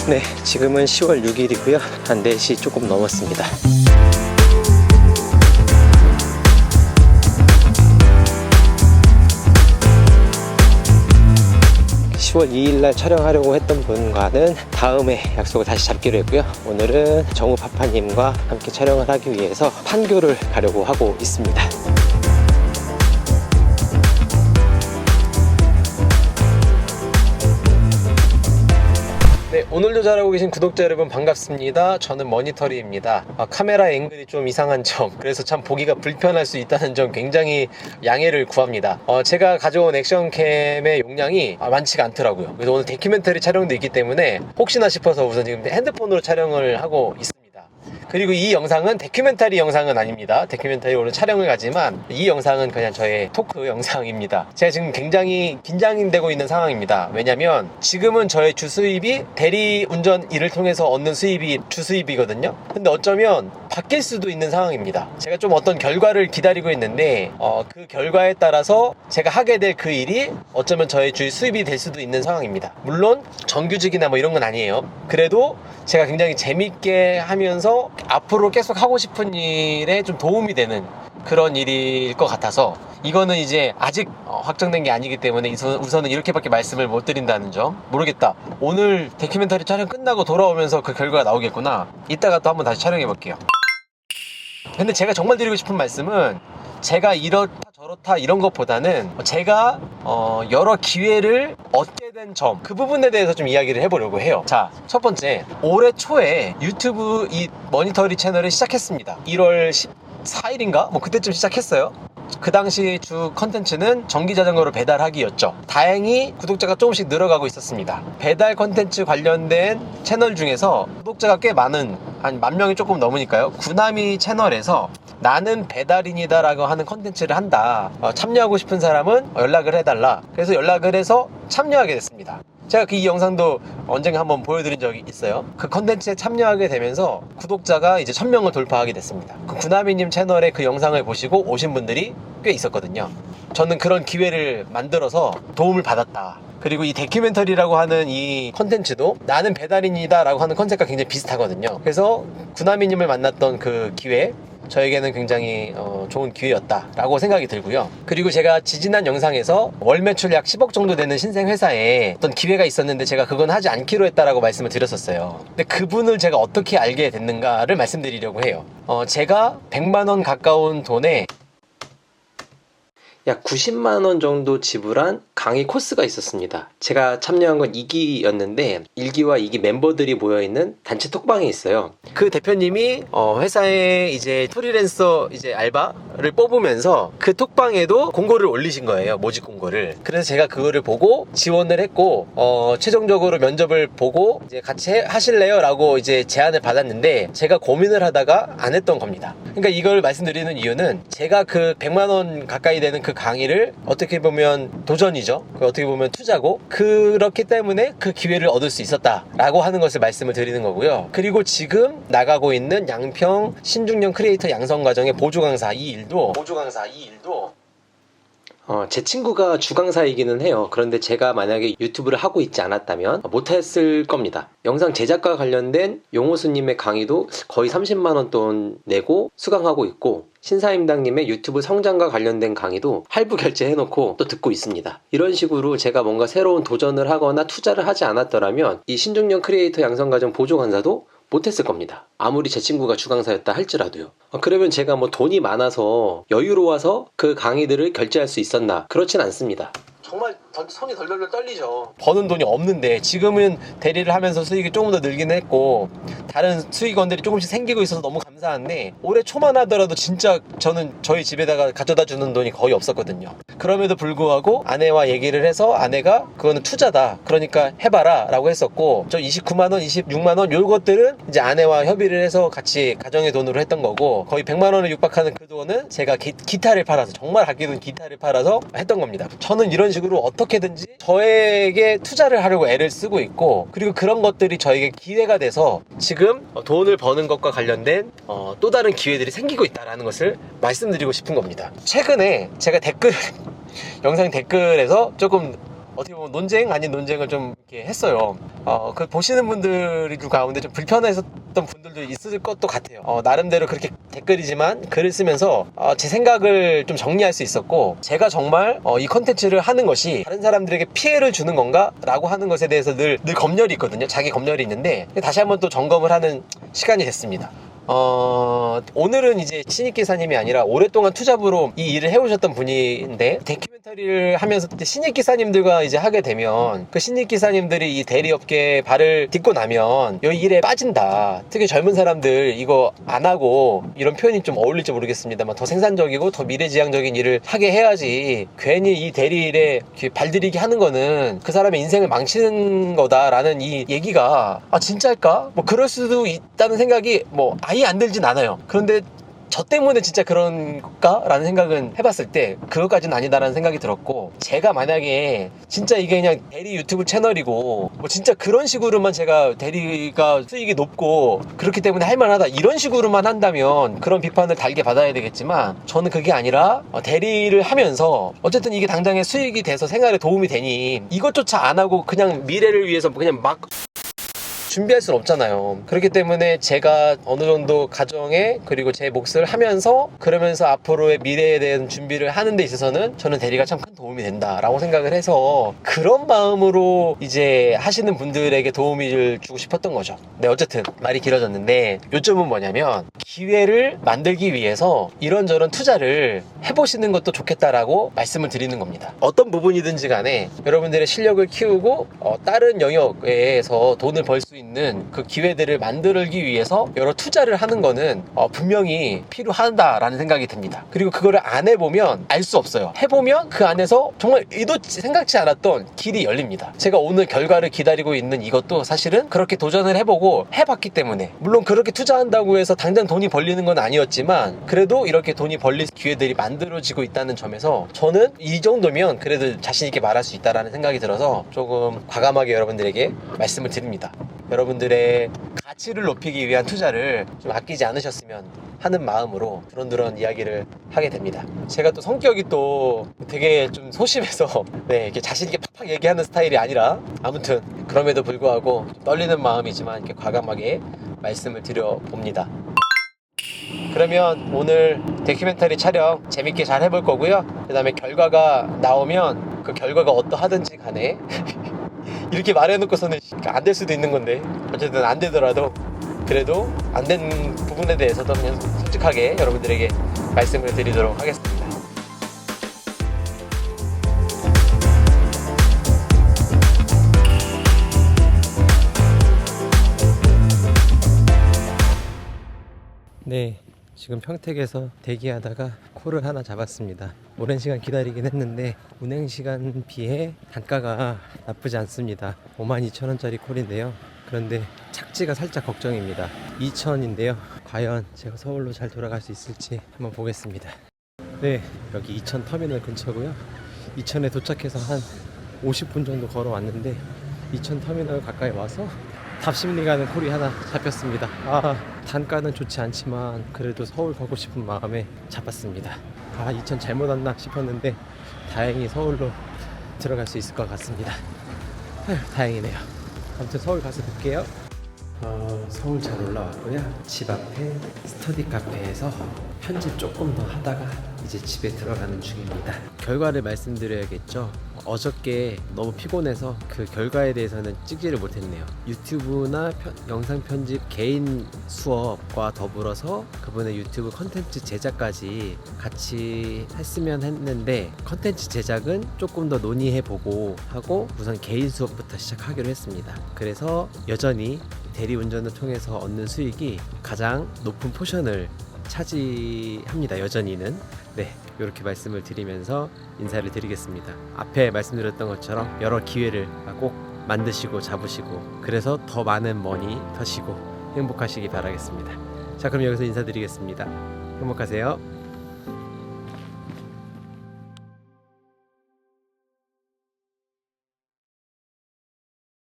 네, 지금은 10월 6일이고요. 한 4시 조금 넘었습니다. 10월 2일날 촬영하려고 했던 분과는 다음에 약속을 다시 잡기로 했고요. 오늘은 정우파파님과 함께 촬영을 하기 위해서 판교를 가려고 하고 있습니다. 네, 오늘도 잘하고 계신 구독자 여러분 반갑습니다. 저는 머니터리입니다. 카메라 앵글이 좀 이상한 점, 그래서 참 보기가 불편할 수 있다는 점 굉장히 양해를 구합니다. 제가 가져온 액션캠의 용량이 많지가 않더라고요. 그래서 오늘 다큐멘터리 촬영도 있기 때문에 혹시나 싶어서 우선 지금 핸드폰으로 촬영을 하고 있습니다. 그리고 이 영상은 다큐멘터리 영상은 아닙니다. 다큐멘터리 오늘 촬영을 가지만 이 영상은 그냥 저의 토크 영상입니다. 제가 지금 굉장히 긴장되고 있는 상황입니다. 왜냐면 지금은 저의 주수입이 대리운전 일을 통해서 얻는 수입이 주수입이거든요. 근데 어쩌면 바뀔 수도 있는 상황입니다. 제가 좀 어떤 결과를 기다리고 있는데 그 결과에 따라서 제가 하게 될 그 일이 어쩌면 저의 주 수입이 될 수도 있는 상황입니다. 물론 정규직이나 뭐 이런 건 아니에요. 그래도 제가 굉장히 재밌게 하면서 앞으로 계속 하고 싶은 일에 좀 도움이 되는 그런 일일 것 같아서 이거는 이제 아직 확정된 게 아니기 때문에 우선은 이렇게밖에 말씀을 못 드린다는 점. 모르겠다, 오늘 다큐멘터리 촬영 끝나고 돌아오면서 그 결과가 나오겠구나. 이따가 또 한번 다시 촬영해 볼게요. 근데 제가 정말 드리고 싶은 말씀은 제가 이렇다 저렇다 이런 것보다는 제가 여러 기회를 얻게 된 점, 그 부분에 대해서 좀 이야기를 해보려고 해요. 자, 첫 번째, 올해 초에 유튜브 이 머니터리 채널을 시작했습니다. 1월 14일인가? 뭐 그때쯤 시작했어요. 그 당시 주 컨텐츠는 전기자전거를 배달하기였죠. 다행히 구독자가 조금씩 늘어가고 있었습니다. 배달 컨텐츠 관련된 채널 중에서 구독자가 꽤 많은, 한 10,000명이 조금 넘으니까요, 구남이 채널에서 나는 배달인이다 라고 하는 컨텐츠를 한다, 참여하고 싶은 사람은 연락을 해달라. 그래서 연락을 해서 참여하게 됐습니다. 제가 이 영상도 언젠가 한번 보여드린 적이 있어요. 그 컨텐츠에 참여하게 되면서 구독자가 이제 1,000명을 돌파하게 됐습니다. 그 구나미님 채널에 그 영상을 보시고 오신 분들이 꽤 있었거든요. 저는 그런 기회를 만들어서 도움을 받았다. 그리고 이 다큐멘터리라고 하는 이 컨텐츠도 나는 배달인이다 라고 하는 컨셉과 굉장히 비슷하거든요. 그래서 구나미님을 만났던 그 기회, 저에게는 굉장히 좋은 기회였다라고 생각이 들고요. 그리고 제가 지지난 영상에서 월 매출 약 10억 정도 되는 신생 회사에 어떤 기회가 있었는데 제가 그건 하지 않기로 했다라고 말씀을 드렸었어요. 근데 그분을 제가 어떻게 알게 됐는가를 말씀드리려고 해요. 제가 100만 원 가까운 돈에 약 90만 원 정도 지불한 강의 코스가 있었습니다. 제가 참여한 건 2기였는데 1기와 2기 멤버들이 모여있는 단체 톡방에 있어요. 그 대표님이 회사에 이제 프리랜서 이제 알바를 뽑으면서 그 톡방에도 공고를 올리신 거예요. 모집 공고를. 그래서 제가 그거를 보고 지원을 했고 최종적으로 면접을 보고 이제 같이 하실래요? 라고 이제 제안을 받았는데 제가 고민을 하다가 안 했던 겁니다. 그러니까 이걸 말씀드리는 이유는 제가 그 100만 원 가까이 되는 그 강의를 어떻게 보면 도전이죠. 어떻게 보면 투자고, 그렇기 때문에 그 기회를 얻을 수 있었다라고 하는 것을 말씀을 드리는 거고요. 그리고 지금 나가고 있는 양평 신중년 크리에이터 양성 과정의 보조 강사 이 일도 제 친구가 주강사이기는 해요. 그런데 제가 만약에 유튜브를 하고 있지 않았다면 못했을 겁니다. 영상 제작과 관련된 용호수님의 강의도 거의 30만 원 돈 내고 수강하고 있고, 신사임당님의 유튜브 성장과 관련된 강의도 할부 결제해놓고 또 듣고 있습니다. 이런 식으로 제가 뭔가 새로운 도전을 하거나 투자를 하지 않았더라면 이 신중년 크리에이터 양성과정 보조 강사도 못했을 겁니다. 아무리 제 친구가 주강사였다 할지라도요. 그러면 제가 뭐 돈이 많아서 여유로워서 그 강의들을 결제할 수 있었나? 그렇진 않습니다. 정말 손이 덜덜덜 떨리죠. 버는 돈이 없는데 지금은 대리를 하면서 수익이 조금 더 늘긴 했고 다른 수익원들이 조금씩 생기고 있어서 너무 감사한데 올해 초만 하더라도 진짜 저는 저희 집에다가 가져다 주는 돈이 거의 없었거든요. 그럼에도 불구하고 아내와 얘기를 해서 아내가 그거는 투자다, 그러니까 해봐라 라고 했었고, 저 29만원 26만원 요것들은 이제 아내와 협의를 해서 같이 가정의 돈으로 했던 거고, 거의 100만원을 육박하는 그 돈은 제가 기타를 팔아서, 정말 아끼던 기타를 팔아서 했던 겁니다. 저는 이런 식으로 어떻게든지 저에게 투자를 하려고 애를 쓰고 있고, 그리고 그런 것들이 저에게 기회가 돼서 지금 돈을 버는 것과 관련된 또 다른 기회들이 생기고 있다는 것을 말씀드리고 싶은 겁니다. 최근에 제가 영상 댓글에서 조금 어떻게 보면 논쟁 아닌 논쟁을 좀 이렇게 했어요. 그 보시는 분들 가운데 좀 불편했었던 분들도 있을 것도 같아요. 나름대로 그렇게 댓글이지만 글을 쓰면서 제 생각을 좀 정리할 수 있었고, 제가 정말 이 컨텐츠를 하는 것이 다른 사람들에게 피해를 주는 건가? 라고 하는 것에 대해서 늘 검열이 있거든요. 자기 검열이 있는데 다시 한번 또 점검을 하는 시간이 됐습니다. 오늘은 이제 신입 기사님이 아니라 오랫동안 투잡으로 이 일을 해오셨던 분인데, 다큐멘터리를 하면서 신입 기사님들과 이제 하게 되면 그 신입 기사님들이 이 대리업계에 발을 딛고 나면 이 일에 빠진다. 특히 젊은 사람들 이거 안 하고, 이런 표현이 좀 어울릴지 모르겠습니다만, 더 생산적이고 더 미래지향적인 일을 하게 해야지, 괜히 이 대리 일에 발들이기 하는 거는 그 사람의 인생을 망치는 거다라는 이 얘기가 진짜일까? 뭐 그럴 수도 있다는 생각이 아예 안 들진 않아요. 그런데 저 때문에 진짜 그런가? 라는 생각은 해봤을 때 그것까지는 아니다라는 생각이 들었고, 제가 만약에 진짜 이게 그냥 대리 유튜브 채널이고 진짜 그런 식으로만 제가 대리가 수익이 높고 그렇기 때문에 할만하다 이런 식으로만 한다면 그런 비판을 달게 받아야 되겠지만, 저는 그게 아니라 대리를 하면서 어쨌든 이게 당장에 수익이 돼서 생활에 도움이 되니 이것조차 안 하고 그냥 미래를 위해서 그냥 막 준비할 수는 없잖아요. 그렇기 때문에 제가 어느 정도 가정에 그리고 제 몫을 하면서, 그러면서 앞으로의 미래에 대한 준비를 하는 데 있어서는 저는 대리가 참 큰 도움이 된다라고 생각을 해서, 그런 마음으로 이제 하시는 분들에게 도움을 주고 싶었던 거죠. 네, 어쨌든 말이 길어졌는데 요점은 뭐냐면, 기회를 만들기 위해서 이런저런 투자를 해보시는 것도 좋겠다라고 말씀을 드리는 겁니다. 어떤 부분이든지 간에 여러분들의 실력을 키우고 다른 영역에서 돈을 벌 수 있는 그 기회들을 만들기 위해서 여러 투자를 하는 거는 분명히 필요하다라는 생각이 듭니다. 그리고 그거를 안 해보면 알 수 없어요. 해보면 그 안에서 정말 생각지 않았던 길이 열립니다. 제가 오늘 결과를 기다리고 있는 이것도 사실은 그렇게 도전을 해보고 해봤기 때문에, 물론 그렇게 투자한다고 해서 당장 돈이 벌리는 건 아니었지만 그래도 이렇게 돈이 벌릴 기회들이 만들어지고 있다는 점에서 저는 이 정도면 그래도 자신 있게 말할 수 있다라는 생각이 들어서 조금 과감하게 여러분들에게 말씀을 드립니다. 여러분들의 가치를 높이기 위한 투자를 좀 아끼지 않으셨으면 하는 마음으로 두런두런 이야기를 하게 됩니다. 제가 또 성격이 또 되게 좀 소심해서 이렇게 자신 있게 팍팍 얘기하는 스타일이 아니라, 아무튼 그럼에도 불구하고 떨리는 마음이지만 이렇게 과감하게 말씀을 드려봅니다. 그러면 오늘 다큐멘터리 촬영 재밌게 잘 해볼 거고요. 그 다음에 결과가 나오면 그 결과가 어떠하든지 간에 이렇게 말해놓고서는 안 될 수도 있는 건데, 어쨌든 안 되더라도 그래도 안 된 부분에 대해서도 그냥 솔직하게 여러분들에게 말씀을 드리도록 하겠습니다. 네, 지금 평택에서 대기하다가 콜을 하나 잡았습니다. 오랜 시간 기다리긴 했는데 운행시간 비해 단가가 나쁘지 않습니다. 52,000원짜리 콜인데요. 그런데 착지가 살짝 걱정입니다. 2,000인데요. 과연 제가 서울로 잘 돌아갈 수 있을지 한번 보겠습니다. 네, 여기 이천 터미널 근처고요. 이천에 도착해서 한 50분 정도 걸어왔는데 이천 터미널 가까이 와서 답심리 가는 콜이 하나 잡혔습니다. 단가는 좋지 않지만 그래도 서울 가고 싶은 마음에 잡았습니다. 이천 잘못 왔나 싶었는데 다행히 서울로 들어갈 수 있을 것 같습니다. 다행이네요. 아무튼 서울 가서 뵐게요. 서울 잘 올라왔고요. 집 앞에 스터디 카페에서 편집 조금 더 하다가 이제 집에 들어가는 중입니다. 결과를 말씀드려야겠죠. 어저께 너무 피곤해서 그 결과에 대해서는 찍지를 못했네요. 유튜브나 영상 편집 개인 수업과 더불어서 그분의 유튜브 컨텐츠 제작까지 같이 했으면 했는데, 컨텐츠 제작은 조금 더 논의해보고 하고 우선 개인 수업부터 시작하기로 했습니다. 그래서 여전히 대리운전을 통해서 얻는 수익이 가장 높은 포션을 차지합니다. 여전히는. 네, 이렇게 말씀을 드리면서 인사를 드리겠습니다. 앞에 말씀드렸던 것처럼 여러 기회를 꼭 만드시고 잡으시고, 그래서 더 많은 머니 터시고 행복하시기 바라겠습니다. 자, 그럼 여기서 인사드리겠습니다. 행복하세요.